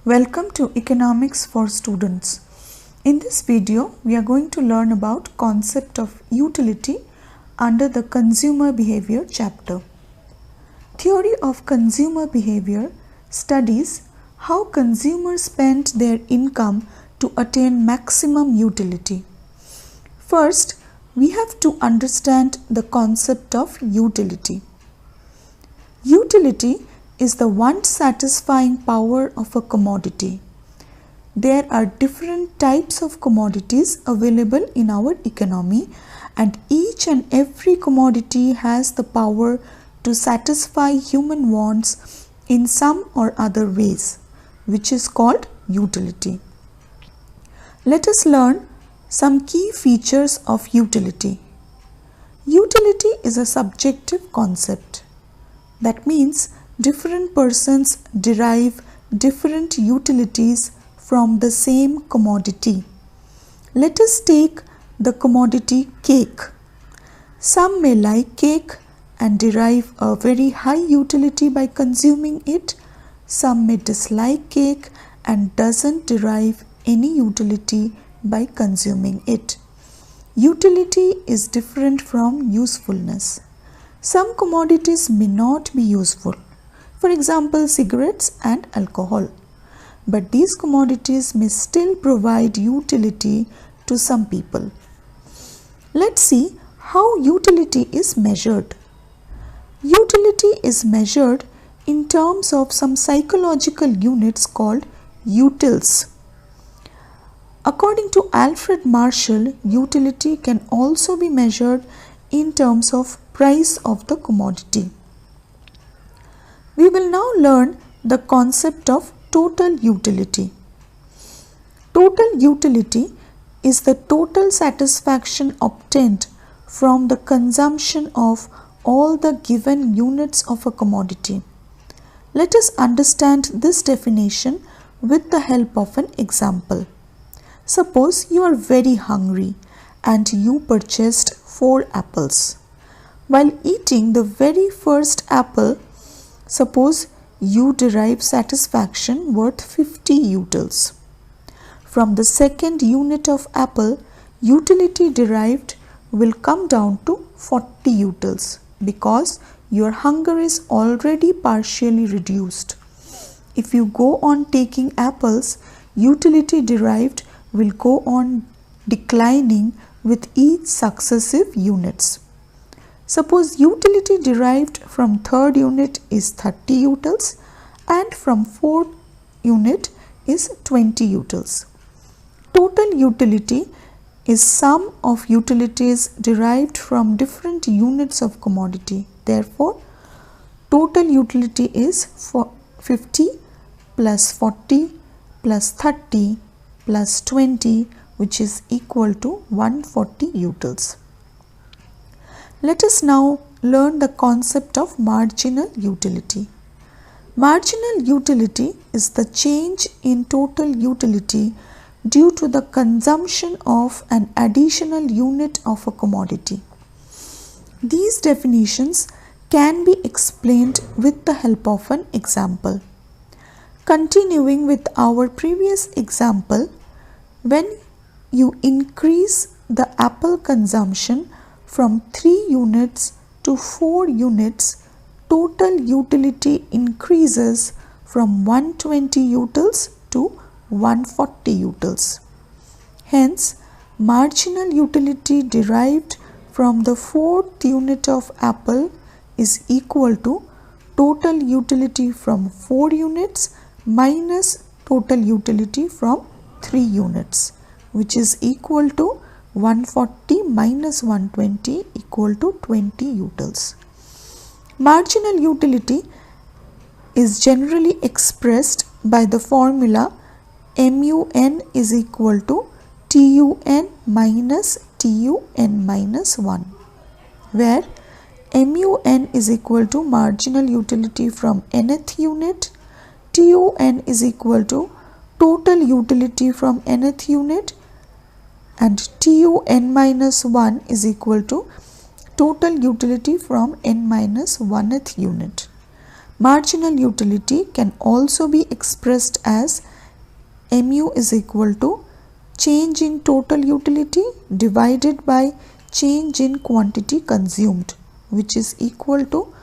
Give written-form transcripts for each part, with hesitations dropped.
Welcome to Economics for Students. In this video, we are going to learn about concept of utility under the consumer behavior chapter. Theory of consumer behavior studies how consumers spend their income to attain maximum utility. First, we have to understand the concept of utility. Utility is the want satisfying power of a commodity. There are different types of commodities available in our economy, and each and every commodity has the power to satisfy human wants in some or other ways, which is called utility. Let us learn some key features of utility. Utility is a subjective concept. That means different persons derive different utilities from the same commodity. Let us take the commodity cake. Some may like cake and derive a very high utility by consuming it. Some may dislike cake and doesn't derive any utility by consuming it. Utility is different from usefulness. Some commodities may not be useful. For example, cigarettes and alcohol. But these commodities may still provide utility to some people. Let's see how utility is measured. Utility is measured in terms of some psychological units called utils. According to Alfred Marshall, utility can also be measured in terms of price of the commodity. We will now learn the concept of total utility. Total utility is the total satisfaction obtained from the consumption of all the given units of a commodity. Let us understand this definition with the help of an example. Suppose you are very hungry and you purchased 4 apples. While eating the very first apple, suppose you derive satisfaction worth 50 utils. From the second unit of apple, utility derived will come down to 40 utils because your hunger is already partially reduced. If you go on taking apples, utility derived will go on declining with each successive units. Suppose utility derived from third unit is 30 utils and from fourth unit is 20 utils. Total utility is sum of utilities derived from different units of commodity. Therefore, total utility is 50 plus 40 plus 30 plus 20, which is equal to 140 utils. Let us now learn the concept of marginal utility. Marginal utility is the change in total utility due to the consumption of an additional unit of a commodity. These definitions can be explained with the help of an example. Continuing with our previous example, when you increase the apple consumption from 3 units to 4 units, total utility increases from 120 utils to 140 utils. Hence, marginal utility derived from the 4th unit of apple is equal to total utility from 4 units minus total utility from 3 units, which is equal to 140 minus 120 equal to 20 utils. Marginal utility is generally expressed by the formula MUN is equal to TUN minus TUN minus 1, where MUN is equal to marginal utility from nth unit, TUN is equal to total utility from nth unit, and TUN minus 1 is equal to total utility from n minus 1th unit. Marginal utility can also be expressed as mu is equal to change in total utility divided by change in quantity consumed, which is equal to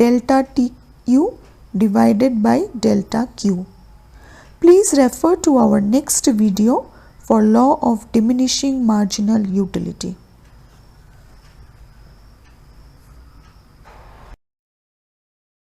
delta TU divided by delta Q. Please refer to our next video for law of diminishing marginal utility.